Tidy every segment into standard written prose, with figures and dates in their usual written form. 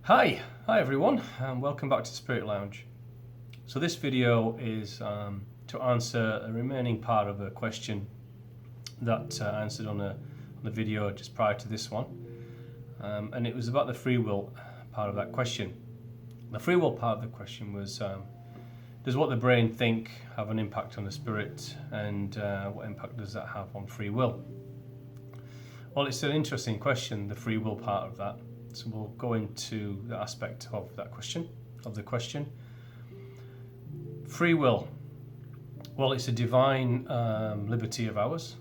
Hi everyone, and welcome back to Spirit Lounge. So this video is to answer a remaining part of a question that I answered on the video just prior to this one, and it was about the free will part of that question. The free will part of the question was, does what the brain think have an impact on the spirit, and what impact does that have on free will? Well, it's an interesting question, the free will part of that. So we'll go into the aspect of that question, Free will. Well, it's a divine liberty of ours.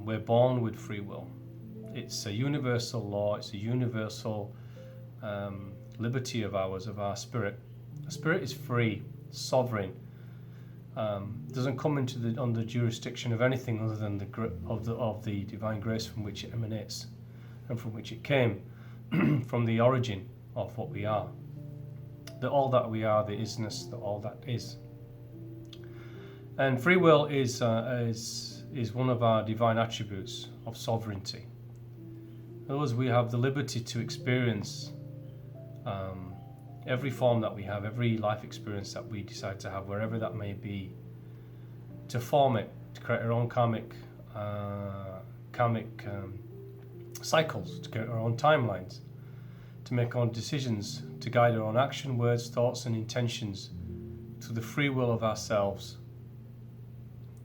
We're born with free will. It's a universal law. It's a universal liberty of ours, of our spirit. The spirit is free, sovereign. Doesn't come under jurisdiction of anything other than of the divine grace from which it emanates and from which it came. From the origin of what we are, that all that we are, the isness, that all that is. And free will is one of our divine attributes of sovereignty. In other words, we have the liberty to experience every form that we have, every life experience that we decide to have, wherever that may be, to form it, to create our own karmic cycles, to create our own timelines, to make our own decisions, to guide our own action, words, thoughts and intentions through the free will of ourselves.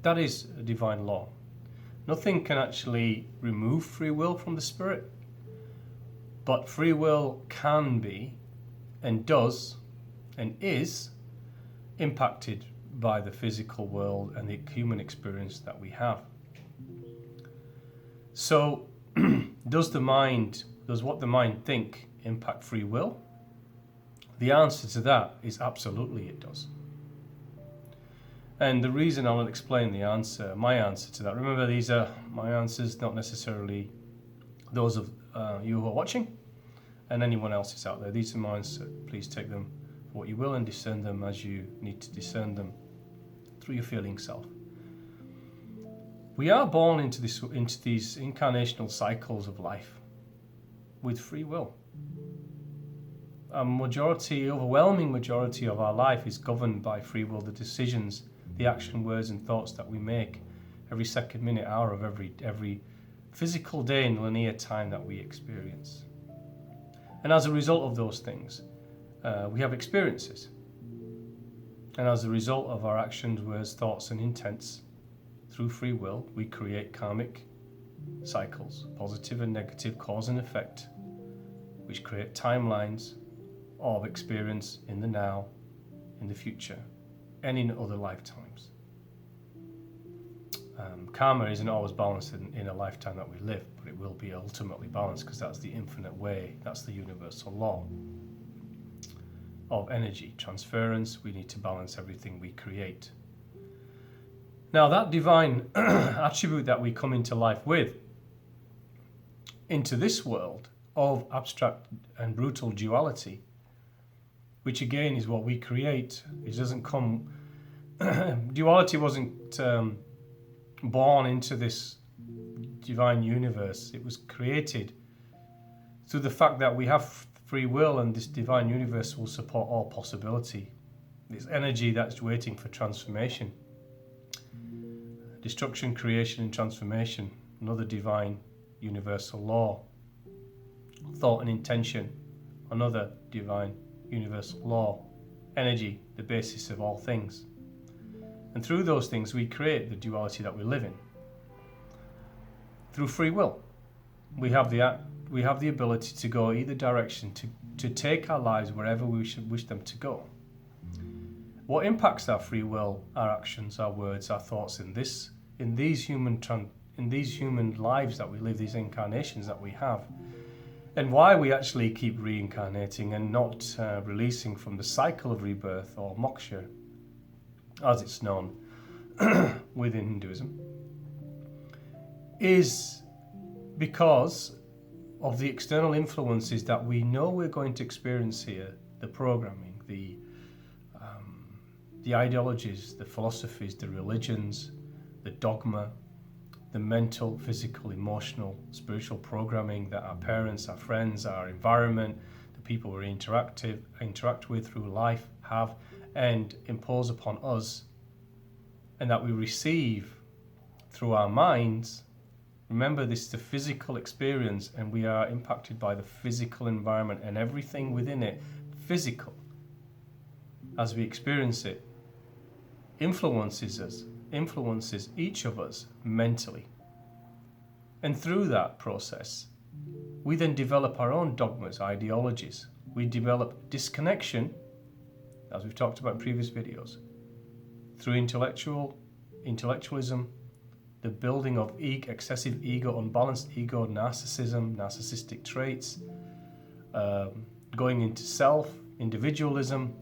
That is a divine law. Nothing can actually remove free will from the spirit, but free will can be, and does, and is impacted by the physical world and the human experience that we have. So, does what the mind think impact free will? The answer to that is absolutely it does. And the reason I'll explain my answer to that, remember these are my answers, not necessarily those of you who are watching and anyone else is out there. These are mine, so please take them for what you will and discern them as you need to discern them through your feeling self. We are born into these incarnational cycles of life with free will. Overwhelming majority of our life is governed by free will, the decisions, the action, words and thoughts that we make every second, minute, hour of every physical day in linear time that we experience. And as a result of those things, we have experiences. And as a result of our actions, words, thoughts and intents, through free will, we create karmic cycles, positive and negative, cause and effect, which create timelines of experience in the now, in the future, and in other lifetimes. Karma isn't always balanced in a lifetime that we live, but it will be ultimately balanced because that's the infinite way, that's the universal law of energy transference. We need to balance everything we create. Now, that divine attribute that we come into life with, into this world of abstract and brutal duality, which again is what we create. It doesn't come. Duality wasn't born into this divine universe. It was created through the fact that we have free will, and this divine universe will support all possibility. This energy that's waiting for transformation. Destruction, creation and transformation, another divine universal law. Thought and intention, another divine universal law. Energy, the basis of all things. And through those things we create the duality that we live in. Through free will, we have the ability to go either direction, to take our lives wherever we should wish them to go. What impacts our free will, our actions, our words, our thoughts in these human lives that we live, these incarnations that we have, and why we actually keep reincarnating and not releasing from the cycle of rebirth, or moksha, as it's known within Hinduism, is because of the external influences that we know we're going to experience here, the programming, the ideologies, the philosophies, the religions, the dogma, the mental, physical, emotional, spiritual programming that our parents, our friends, our environment, the the people we interact with through life have and impose upon us, and that we receive through our minds. Remember, this is a physical experience, and we are impacted by the physical environment and everything within it, physical, as we experience it, influences each of us mentally. And through that process, we then develop our own dogmas, ideologies. We develop disconnection, as we've talked about in previous videos, through intellectualism, the building of excessive ego, unbalanced ego, narcissism, narcissistic traits, going into self, individualism,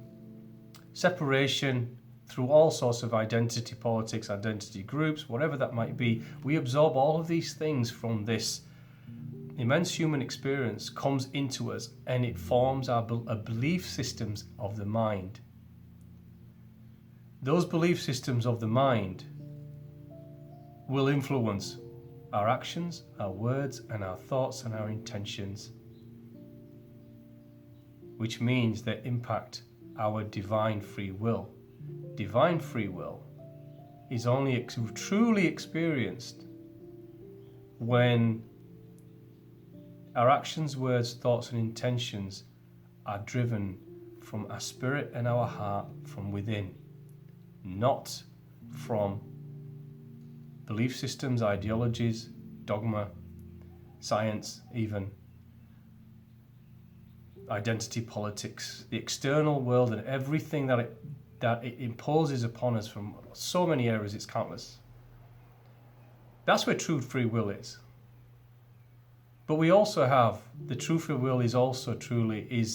separation, through all sorts of identity politics, identity groups, whatever that might be. We absorb all of these things from this immense human experience, comes into us, and it forms our belief systems of the mind. Those belief systems of the mind will influence our actions, our words, and our thoughts and our intentions, which means they impact our divine free will. Divine free will is only truly experienced when our actions, words, thoughts, and intentions are driven from our spirit and our heart from within, not from belief systems, ideologies, dogma, science, even identity politics, the external world, and everything that it imposes upon us from so many areas, it's countless. That's where true free will is. But we also have, the true free will is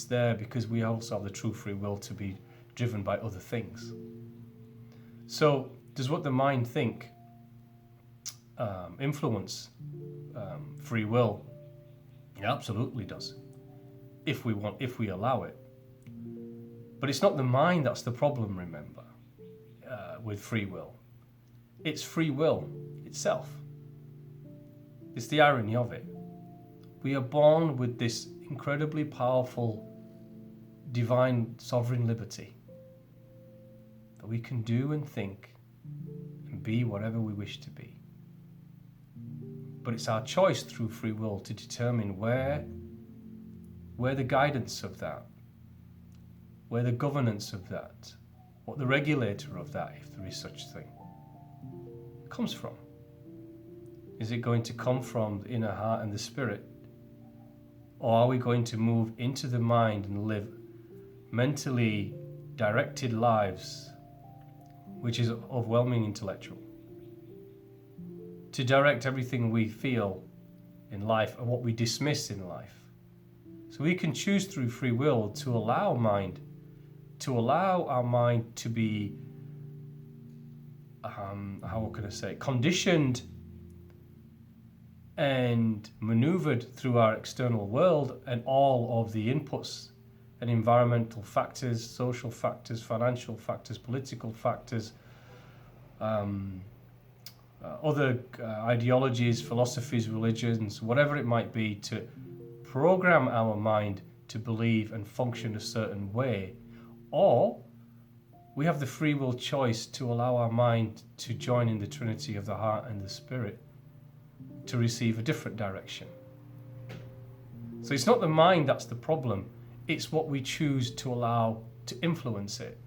there because we also have the true free will to be driven by other things. So does what the mind think influence free will? It absolutely does, if we allow it. But it's not the mind that's the problem, remember, with free will. It's free will itself. It's the irony of it. We are born with this incredibly powerful divine sovereign liberty that we can do and think and be whatever we wish to be. But it's our choice through free will to determine where the guidance of that, where the governance of that, what the regulator of that, if there is such thing, comes from. Is it going to come from the inner heart and the spirit? Or are we going to move into the mind and live mentally directed lives, which is overwhelming intellectual, to direct everything we feel in life and what we dismiss in life? So we can choose through free will to allow our mind to be, conditioned and maneuvered through our external world and all of the inputs and environmental factors, social factors, financial factors, political factors, other ideologies, philosophies, religions, whatever it might be, to program our mind to believe and function a certain way. Or we have the free will choice to allow our mind to join in the Trinity of the heart and the spirit to receive a different direction. So it's not the mind that's the problem, it's what we choose to allow to influence it.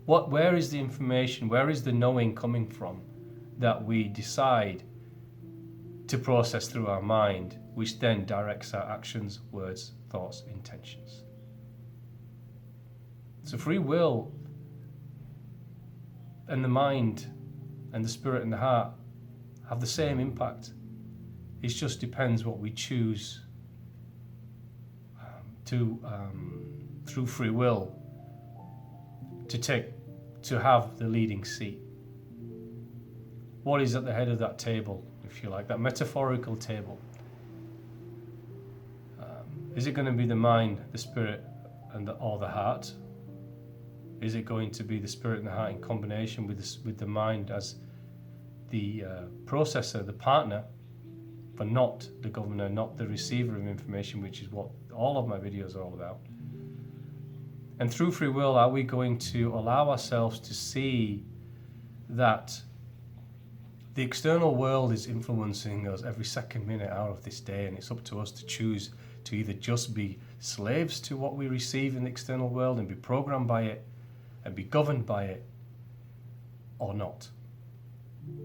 Where is the information, where is the knowing coming from that we decide to process through our mind, which then directs our actions, words, thoughts, intentions? So free will and the mind and the spirit and the heart have the same impact. It just depends what we choose through free will to have the leading seat. What is at the head of that table, if you like, that metaphorical table? Is it going to be the mind, the spirit, or the heart? Is it going to be the spirit and the heart in combination with the mind as the processor, the partner? for not the governor, not the receiver of information, which is what all of my videos are all about. And through free will, are we going to allow ourselves to see that the external world is influencing us every second, minute, hour of this day, and it's up to us to choose to either just be slaves to what we receive in the external world and be programmed by it and be governed by it, or not.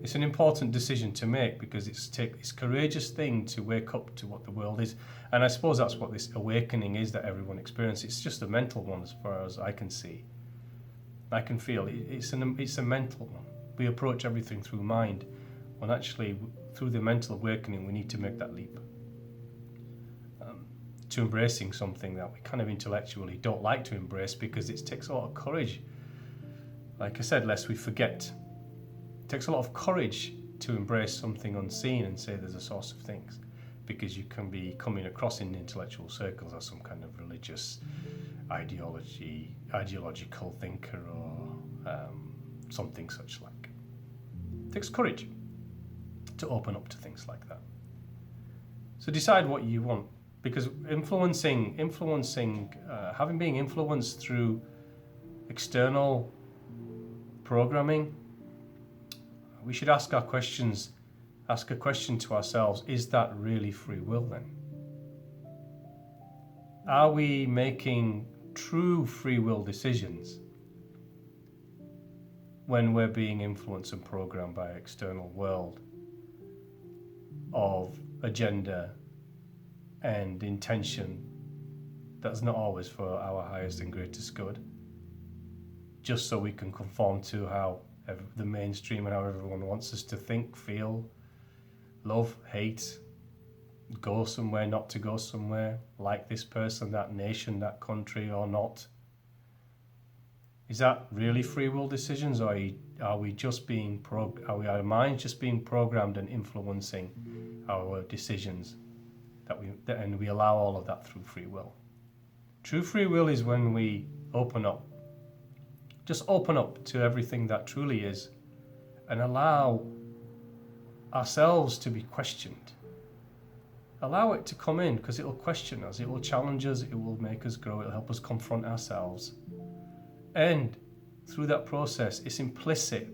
It's an important decision to make, because it's a courageous thing to wake up to what the world is. And I suppose that's what this awakening is that everyone experiences. It's just a mental one as far as I can see. I can feel it's a mental one. We approach everything through mind, when actually through the mental awakening we need to make that leap to embracing something that we kind of intellectually don't like to embrace, because it takes a lot of courage. Like I said, lest we forget, it takes a lot of courage to embrace something unseen and say there's a source of things, because you can be coming across in intellectual circles as some kind of religious ideological thinker, or something such like. It takes courage to open up to things like that. So decide what you want, because having being influenced through external programming, we should ask a question to ourselves: is that really free will then? Are we making true free will decisions when we're being influenced and programmed by an external world of agenda and intention that's not always for our highest and greatest good, just so we can conform to how the mainstream and how everyone wants us to think, feel, love, hate, go somewhere, not to go somewhere, like this person, that nation, that country, or not? Is that really free will decisions, or are we just being are our minds just being programmed and influencing our decisions, and we allow all of that through free will? True free will is when we open up to everything that truly is, and allow ourselves to be questioned. Allow it to come in, because it will question us, it will challenge us, it will make us grow, it will help us confront ourselves. And through that process, it's implicit.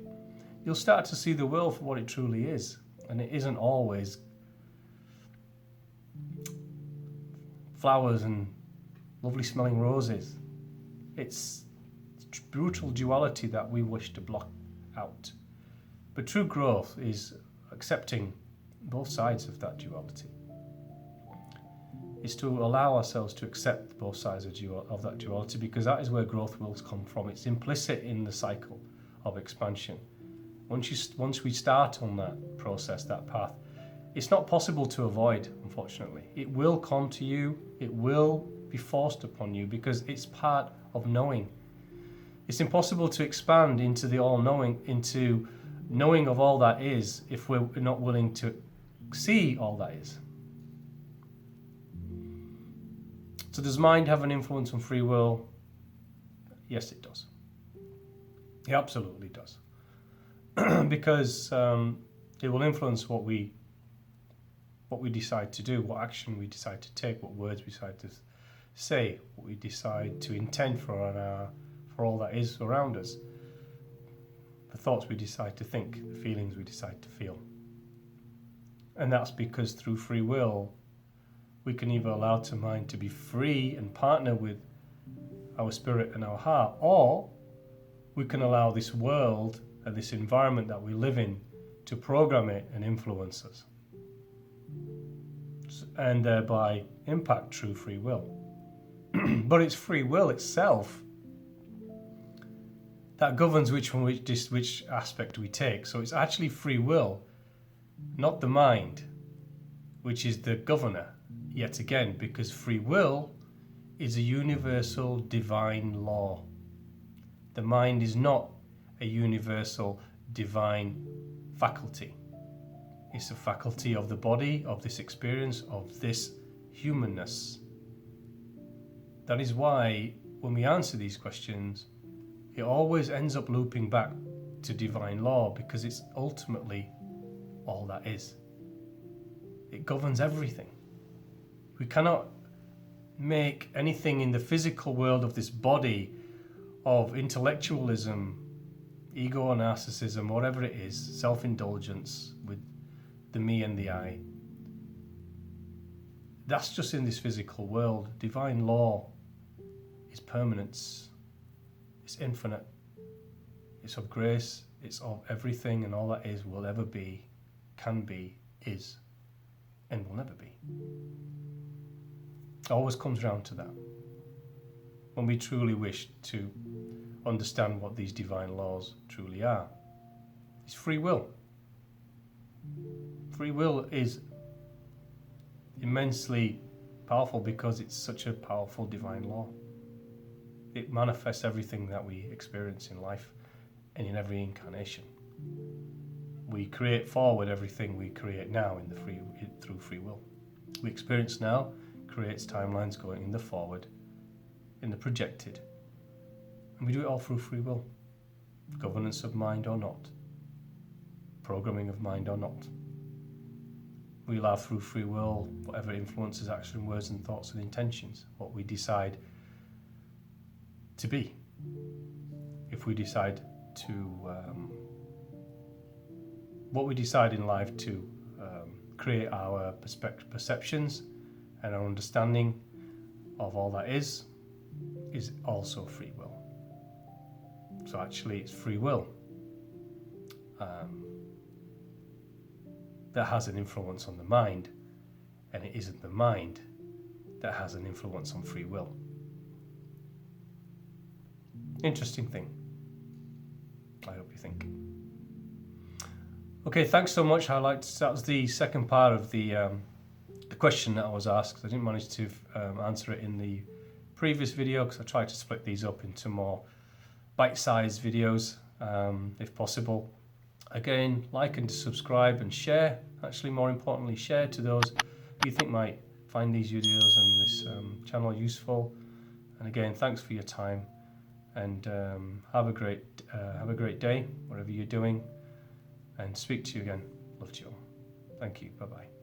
You'll start to see the world for what it truly is, and it isn't always flowers and lovely smelling roses. It's brutal duality that we wish to block out. But true growth is accepting both sides of that duality. Is to allow ourselves to accept both sides of that duality, because that is where growth will come from. It's implicit in the cycle of expansion. Once we start on that process, that path, it's not possible to avoid, unfortunately. It will come to you, it will be forced upon you, because it's part of knowing. It's impossible to expand into the all-knowing, into knowing of all that is, if we're not willing to see all that is. So does mind have an influence on free will? Yes, it does. It absolutely does. Because it will influence what we decide to do, what action we decide to take, what words we decide to say, what we decide to intend for all that is around us, the thoughts we decide to think, the feelings we decide to feel. And that's because through free will, we can either allow the mind to be free and partner with our spirit and our heart, or we can allow this world and this environment that we live in to program it and influence us, and thereby impact true free will. But it's free will itself that governs which aspect we take. So it's actually free will, not the mind, which is the governor. Yet again, because free will is a universal divine law. The mind is not a universal divine faculty. It's a faculty of the body, of this experience, of this humanness. That is why when we answer these questions, it always ends up looping back to divine law, because it's ultimately all that is. It governs everything. We cannot make anything in the physical world of this body of intellectualism, ego, narcissism, whatever it is, self-indulgence with the me and the I. That's just in this physical world. Divine law is permanence. It's infinite. It's of grace. It's of everything, and all that is, will ever be, can be, is, and will never be. It always comes round to that. When we truly wish to understand what these divine laws truly are. It's free will. Free will is immensely powerful because it's such a powerful divine law. It manifests everything that we experience in life and in every incarnation. We create forward everything we create now through free will. We experience now creates timelines going in the forward, in the projected, and we do it all through free will. Governance of mind or not, programming of mind or not. We allow through free will whatever influences action, words and thoughts and intentions, what we decide to be. If we decide to, what we decide in life to create our perceptions and our understanding of all that is also free will. So actually it's free will that has an influence on the mind, and it isn't the mind that has an influence on free will. Interesting thing. I hope you think. Okay, thanks so much. That was the second part of the question that I was asked. I didn't manage to answer it in the previous video because I tried to split these up into more bite-sized videos if possible. Again, like and subscribe and share. Actually, more importantly, share to those who you think might find these videos and this channel useful. And again, thanks for your time, and have a great day whatever you're doing, and speak to you again. Love to you all. Thank you. Bye bye.